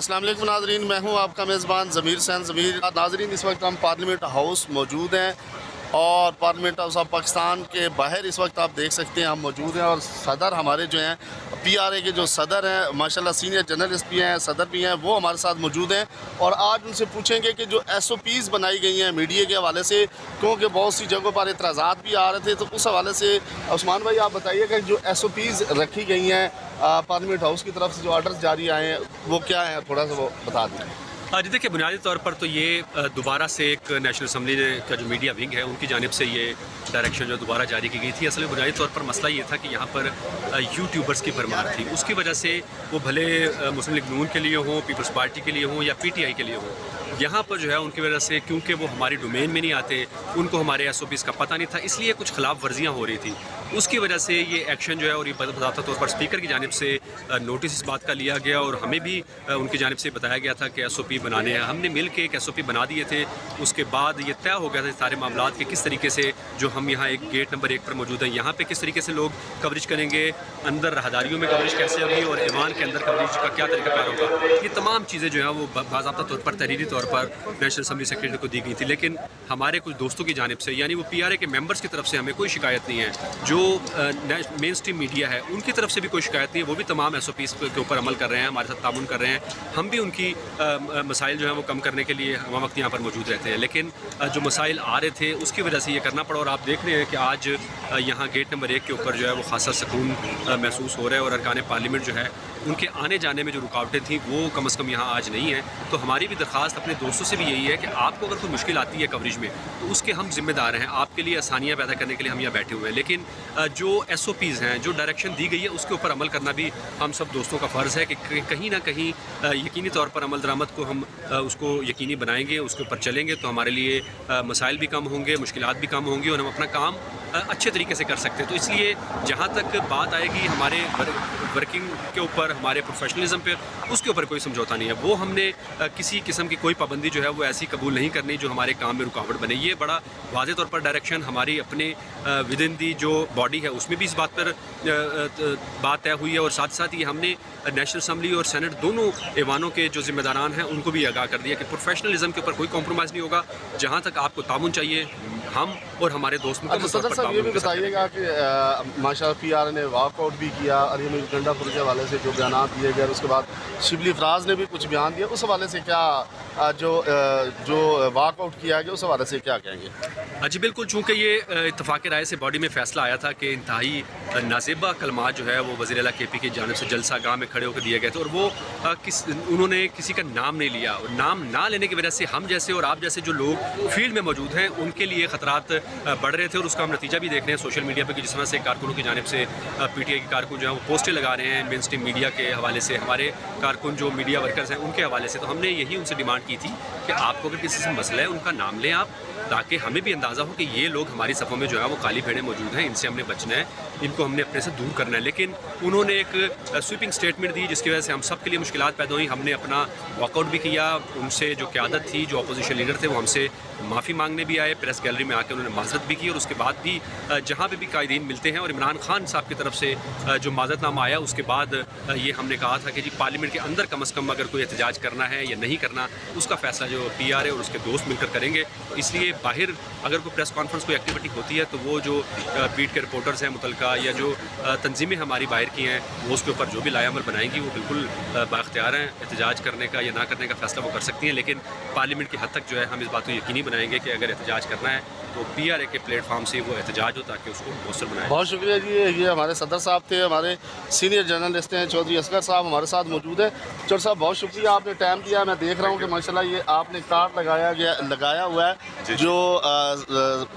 السلام علیکم ناظرین، میں ہوں آپ کا میزبان ضمیر حسین ضمیر۔ ناظرین، اس وقت ہم پارلیمنٹ ہاؤس موجود ہیں اور پارلیمنٹ ہاؤس آف پاکستان کے باہر اس وقت آپ دیکھ سکتے ہیں ہم موجود ہیں، اور صدر ہمارے جو ہیں پی آر اے کے جو صدر ہیں ماشاءاللہ سینئر جرنلسٹ بھی ہیں، صدر بھی ہیں، وہ ہمارے ساتھ موجود ہیں اور آج ان سے پوچھیں گے کہ جو ایس او پیز بنائی گئی ہیں میڈیا کے حوالے سے، کیونکہ بہت سی جگہوں پر اعتراضات بھی آ رہے تھے، تو اس حوالے سے عثمان بھائی آپ بتائیے کہ جو ایس او پیز رکھی گئی ہیں پارلیمنٹ ہاؤس کی طرف سے جو آرڈرز جاری آئے ہیں وہ کیا ہیں، تھوڑا سا وہ بتا دیں۔ جی دیکھیے، بنیادی طور پر تو یہ دوبارہ سے ایک نیشنل اسمبلی کا جو میڈیا ونگ ہے ان کی جانب سے یہ ڈائریکشن جو دوبارہ جاری کی گئی تھی۔ اصل میں بنیادی طور پر مسئلہ یہ تھا کہ یہاں پر یوٹیوبرز کی بھرمار تھی، اس کی وجہ سے وہ بھلے مسلم لیگ نون کے لیے ہوں، پیپلز پارٹی کے لیے ہوں یا پی ٹی آئی کے لیے ہوں، یہاں پر جو ہے ان کی وجہ سے کیونکہ وہ ہماری ڈومین میں نہیں آتے، ان کو ہمارے ایس او پیز کا پتہ نہیں تھا، اس لیے کچھ خلاف ورزیاں ہو رہی تھیں۔ اس کی وجہ سے یہ ایکشن جو ہے، اور یہ بذاتِ طور پر اسپیکر کی جانب سے نوٹس اس بات کا لیا گیا اور ہمیں بھی ان کی جانب سے بتایا گیا تھا کہ ایس او پی بنانے ہیں۔ ہم نے مل کے ایک ایس او پی بنا دیے تھے، اس کے بعد یہ طے ہو گیا تھا سارے معاملات کے کس طریقے سے جو ہم یہاں ایک گیٹ نمبر 1 پر موجود ہیں یہاں پہ کس طریقے سے لوگ کوریج کریں گے، اندر راہداریوں میں کوریج کیسے ہوگی اور ایوان کے اندر کوریج کا کیا طریقہ کار ہوگا۔ یہ تمام چیزیں جو ہیں وہ باضابطہ طور پر تحریری طور پر نیشنل اسمبلی سیکریٹری کو دی گئی تھی، لیکن ہمارے کچھ دوستوں کی جانب سے یعنی وہ پی آر اے کے ممبرز کی طرف سے ہمیں کوئی شکایت نہیں ہے، جو مین اسٹریم میڈیا ہے ان کی طرف سے بھی کوئی شکایت نہیں ہے، وہ بھی تمام ایس او پیز کے اوپر عمل کر رہے ہیں، ہمارے ساتھ تعاون کر رہے ہیں، ہم بھی ان کی مسائل جو ہیں وہ کم کرنے کے لیے ہم وقت یہاں پر موجود رہتے ہیں، لیکن جو مسائل آ رہے تھے اس کی وجہ سے یہ کرنا پڑا۔ اور آپ دیکھ رہے ہیں کہ آج یہاں گیٹ نمبر 1 کے اوپر جو ہے وہ خاصا سکون محسوس ہو رہا ہے، اور ارکان پارلیمنٹ جو ہے ان کے آنے جانے میں جو رکاوٹیں تھیں وہ کم از کم یہاں آج نہیں ہیں۔ تو ہماری بھی درخواست اپنے دوستوں سے بھی یہی ہے کہ آپ کو اگر کوئی مشکل آتی ہے کوریج میں تو اس کے ہم ذمہ دار ہیں، آپ کے لیے آسانیاں پیدا کرنے کے لیے ہم یہاں بیٹھے ہوئے ہیں، لیکن جو ایس او پیز ہیں، جو ڈائریکشن دی گئی ہے اس کے اوپر عمل کرنا بھی ہم سب دوستوں کا فرض ہے کہ کہیں نہ کہیں یقینی طور پر عمل درآمد کو ہم اس کو یقینی بنائیں گے، اس کے اوپر چلیں گے تو ہمارے لیے مسائل بھی کم ہوں گے، مشکلات بھی کم ہوں گی اور ہم اپنا کام اچھے طریقے سے کر سکتے ہیں۔ تو اس لیے جہاں تک بات آئے گی ہمارے ورکنگ کے اوپر، ہمارے پروفیشنلزم پہ، اس کے اوپر کوئی سمجھوتا نہیں ہے، وہ ہم نے کسی قسم کی کوئی پابندی جو ہے وہ ایسی قبول نہیں کرنی جو ہمارے کام میں رکاوٹ بنے۔ یہ بڑا واضح طور پر ڈائریکشن ہماری اپنے ود ان دی جو باڈی ہے اس میں بھی اس بات پر بات طے ہوئی ہے، اور ساتھ ساتھ یہ ہم نے نیشنل اسمبلی اور سینٹ دونوں ایوانوں کے جو ذمہ داران ہیں ان کو بھی آگاہ کر دیا کہ پروفیشنلزم کے اوپر کوئی کمپرومائز نہیں ہوگا، جہاں تک آپ کو تعاون چاہیے ہم اور ہمارے دوست صدر صاحب یہ بھی بتائیے گا کہ ماشاء پی آر اے نے واک آؤٹ بھی کیا، علیم گنڈا پور کے حوالے سے جو بیانات دیے گئے، اس کے بعد شبلی فراز نے بھی کچھ بیان دیا، اس حوالے سے کیا جو واک آؤٹ کیا گیا اس حوالے سے کیا کہیں گے؟ جی بالکل، چونکہ یہ اتفاق رائے سے باڈی میں فیصلہ آیا تھا کہ انتہائی نازیبہ کلمات جو ہے وہ وزیر اعلیٰ کے پی کی جانب سے جلسہ گاہ میں کھڑے ہو کے دیے گئے تھے، اور وہ انہوں نے کسی کا نام نہیں لیا، اور نام نہ لینے کی وجہ سے ہم جیسے اور آپ جیسے جو لوگ فیلڈ میں موجود ہیں ان کے لیے خطرات بڑھ رہے تھے، اور اس کا ہم نتیجہ بھی دیکھ رہے ہیں سوشل میڈیا پہ کہ جس طرح سے کارکنوں کی جانب سے پی ٹی آئی کے کارکن جو ہیں وہ پوسٹیں لگا رہے ہیں مین اسٹریم میڈیا کے حوالے سے، ہمارے کارکن جو میڈیا ورکرز ہیں ان کے حوالے سے۔ تو ہم نے یہی ان سے ڈیمانڈ کی تھی کہ آپ کو اگر کسی سے مسئلہ ہے ان کا نام لیں آپ، تاکہ ہمیں بھی اندازہ ہو کہ یہ لوگ ہماری صفوں میں جو ہے وہ کالی بھیڑیں موجود ہیں، ان سے ہم نے بچنا ہے، ان کو ہم نے اپنے سے دور کرنا ہے۔ لیکن انہوں نے ایک سویپنگ سٹیٹمنٹ دی جس کی وجہ سے ہم سب کے لیے مشکلات پیدا ہوئیں۔ ہم نے اپنا واک آؤٹ بھی کیا، ان سے جو قیادت تھی، جو اپوزیشن لیڈر تھے وہ ہم سے معافی مانگنے بھی آئے، پریس گیلری میں آ کے انہوں نے معذرت بھی کی، اور اس کے بعد بھی جہاں پہ بھی قائدین ملتے ہیں اور عمران خان صاحب کی طرف سے جو معذرت نامہ آیا اس کے بعد یہ ہم نے کہا تھا کہ جی پارلیمنٹ کے اندر کم از کم اگر کوئی احتجاج کرنا ہے یا نہیں کرنا اس کا فیصلہ جو پی آر اے اور اس کے دوست مل کر کریں گے۔ اس لیے باہر اگر کوئی پریس کانفرنس کوئی ایکٹیویٹی ہوتی ہے تو وہ جو بیٹ کے رپورٹرز ہیں متعلقہ یا جو تنظیمیں ہماری باہر کی ہیں وہ اس کے اوپر جو بھی لائحہ عمل بنائیں گی وہ بالکل بااختیار ہیں، احتجاج کرنے کا یا نہ کرنے کا فیصلہ وہ کر سکتی ہیں، لیکن پارلیمنٹ کی حد تک جو ہے ہم اس بات کو یقینی بنائیں گے کہ اگر احتجاج کرنا ہے تو پی آر اے کے پلیٹ فارم سے وہ احتجاج ہو تاکہ اس کو مؤثر بنائے۔ بہت شکریہ جی، یہ ہمارے صدر صاحب تھے، ہمارے سینئر جرنلسٹ ہیں چودھری اصغر صاحب ہمارے ساتھ موجود ہیں۔ چودھری صاحب بہت شکریہ، آپ نے ٹائم دیا، میں دیکھ رہا ہوں کہ ماشاءاللہ یہ آپ نے کارڈ لگایا ہوا ہے جو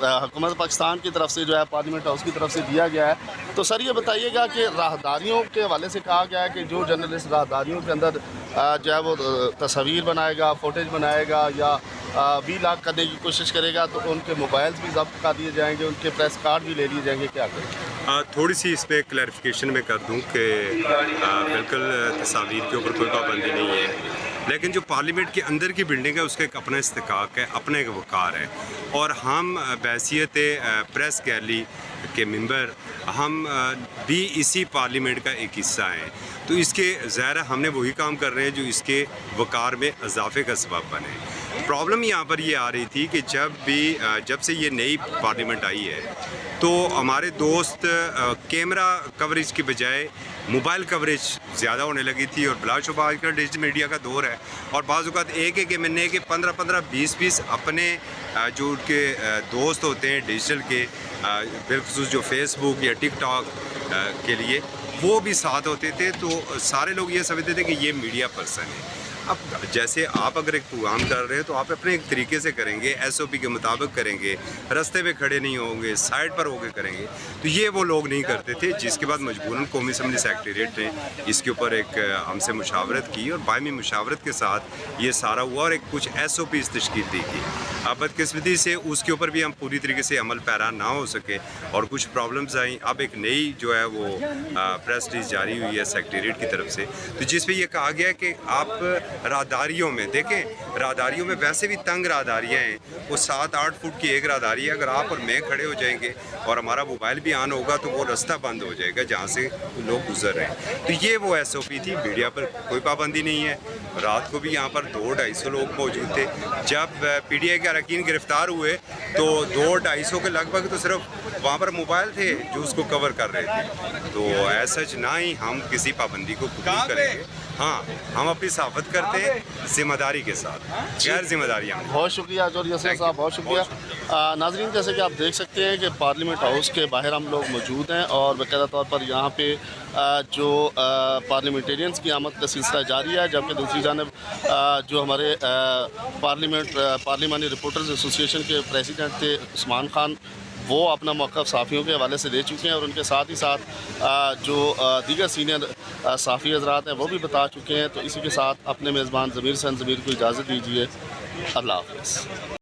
حکومت پاکستان کی طرف سے جو ہے پارلیمنٹ ہاؤس کی طرف سے دیا گیا ہے۔ تو سر یہ بتائیے گا کہ راہداریوں کے حوالے سے کہا گیا ہے کہ جو جرنلسٹ راہداریوں کے اندر جو ہے وہ تصاویر بنائے گا، فوٹیج بنائے گا یا وی لاگ کرنے کی کوشش کرے گا تو ان کے موبائلز بھی ضبط کر دیے جائیں گے، ان کے پریس کارڈ بھی لے لیے جائیں گے، کیا کریں؟ تھوڑی سی اس پہ کلیریفیکیشن میں کر دوں کہ بالکل تصاویر کے اوپر کوئی پابندی نہیں ہے، لیکن جو پارلیمنٹ کے اندر کی بلڈنگ ہے اس کا ایک اپنا استحقاق ہے، اپنا ایک وقار ہے، اور ہم بحیثیت پریس گیلری کے ممبر ہم بھی اسی پارلیمنٹ کا ایک حصہ ہیں، تو اس کے ظاہر ہم نے وہی کام کر رہے ہیں جو اس کے وقار میں اضافے کا سبب بنے۔ پرابلم یہاں پر یہ آ رہی تھی کہ جب سے یہ نئی پارلیمنٹ آئی ہے تو ہمارے دوست کیمرہ کوریج کی بجائے موبائل کوریج زیادہ ہونے لگی تھی، اور بلا شبہ آج کل ڈیجیٹل میڈیا کا دور ہے، اور بعض اوقات ایک مہینے کے 15 20 اپنے جو ان کے دوست ہوتے ہیں ڈیجیٹل کے، بالخصوص جو فیس بک یا ٹک ٹاک کے لیے وہ بھی ساتھ ہوتے تھے، تو سارے لوگ یہ سمجھتے تھے کہ یہ میڈیا پرسن ہے۔ اب جیسے آپ اگر ایک پروگرام کر رہے ہیں تو آپ اپنے ایک طریقے سے کریں گے، ایس او پی کے مطابق کریں گے، رستے پہ کھڑے نہیں ہوں گے، سائڈ پر ہو کے کریں گے، تو یہ وہ لوگ نہیں کرتے تھے، جس کے بعد مجبوراً قومی اسمبلی سیکریٹریٹ نے اس کے اوپر ایک ہم سے مشاورت کی، اور باہمی مشاورت کے ساتھ یہ سارا ہوا، اور ایک کچھ ایس او پیز تشکیل دی گئی۔ اب بدقسمتی سے اس کے اوپر بھی ہم پوری طریقے سے عمل پیرا نہ ہو سکے، اور کچھ پرابلمز آئیں۔ اب ایک نئی جو ہے وہ پریس ریلیز جاری ہوئی ہے سیکریٹریٹ کی طرف سے، تو جس پہ یہ کہا گیا ہے کہ آپ راہداریوں میں دیکھیں، راہداریوں میں ویسے بھی تنگ راہداریاں ہیں، وہ 7-8 فٹ کی ایک راہداری ہے، اگر آپ اور میں کھڑے ہو جائیں گے اور ہمارا موبائل بھی آن ہوگا تو وہ رستہ بند ہو جائے گا جہاں سے لوگ گزر رہے ہیں۔ تو یہ وہ ایس او پی تھی، میڈیا پر کوئی پابندی نہیں ہے۔ رات کو بھی یہاں پر 200-250 لوگ موجود تھے، جب پی ڈی آئی کے اراکین گرفتار ہوئے تو 200-250 کے لگ بھگ تو صرف وہاں پر موبائل تھے جو اس کو کور کر رہے تھے، تو ایسا نہ ہی ہم کسی پابندی کو قبول کریں گے۔ ہاں، ہم اپنی صحافت کرتے ہیں ذمہ داری کے ساتھ، غیر ذمہ داری ہم۔ بہت شکریہ جوہر یاسر صاحب، بہت شکریہ۔ ناظرین، جیسے کہ آپ دیکھ سکتے ہیں کہ پارلیمنٹ ہاؤس کے باہر ہم لوگ موجود ہیں، اور باقاعدہ طور پر یہاں پہ جو پارلیمنٹیرینس کی آمد کا سلسلہ جاری ہے، جبکہ دوسری جانب جو ہمارے پارلیمانی رپورٹرز ایسوسی ایشن کے پریزیڈنٹ تھے عثمان خان، وہ اپنا موقف صحافیوں کے حوالے سے دے چکے ہیں، اور ان کے ساتھ ہی ساتھ جو دیگر سینئر صحافی حضرات ہیں وہ بھی بتا چکے ہیں۔ تو اسی کے ساتھ اپنے میزبان ضمیر کو اجازت دیجیے۔ اللہ حافظ۔